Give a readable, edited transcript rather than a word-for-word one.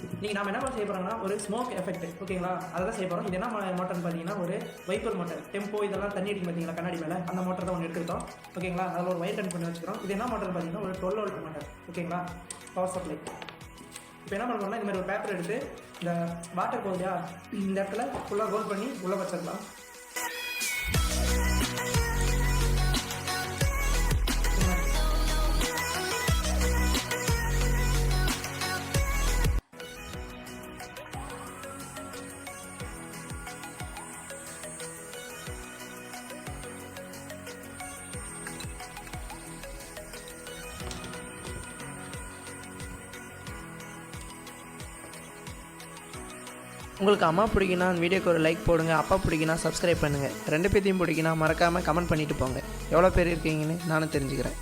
இன்றைக்கி நம்ம என்ன செய்ய போகிறோம்னா ஒரு ஸ்மோக் எஃபெக்ட், ஓகேங்களா? அதை தான் செய்ய போகிறோம். இது என்ன மோட்டர்னு பார்த்தீங்கன்னா ஒரு வைப்பர் மோட்டர். டெம்போ இதெல்லாம் தண்ணி அடிக்கும் பார்த்தீங்களா கண்ணாடி மேலே, அந்த மோட்டர் தான் ஒன்று எடுத்துக்கிட்டோம், ஓகேங்களா? அதில் ஒரு வயர் கனெக்ட் பண்ணி வச்சுக்கிறோம். இது என்ன மோட்டர் பார்த்தீங்கன்னா ஒரு 12 வோல்ட் மோட்டர், ஓகேங்களா? Power supply. இப்போ என்ன பண்ணுறோம்னா இந்த மாதிரி ஒரு பேப்பர் எடுத்து இந்த வாட்டர் போகுதா இந்த இடத்துல ஃபுல்லாக ரோல் பண்ணி உள்ளே வச்சிடலாம். உங்களுக்கு அம்மா பிடிக்குன்னா அந்த வீடியோக்கு ஒரு லைக் போடுங்க, அப்பா பிடிக்குன்னா சப்ஸ்கிரைப் பண்ணுங்கள். 2 பேர்த்தையும் பிடிக்குன்னா மறக்காமல் கமெண்ட் பண்ணிவிட்டு போங்க. எவ்வளோ பேர் இருக்கீங்கன்னு நானும் தெரிஞ்சுக்கிறேன்.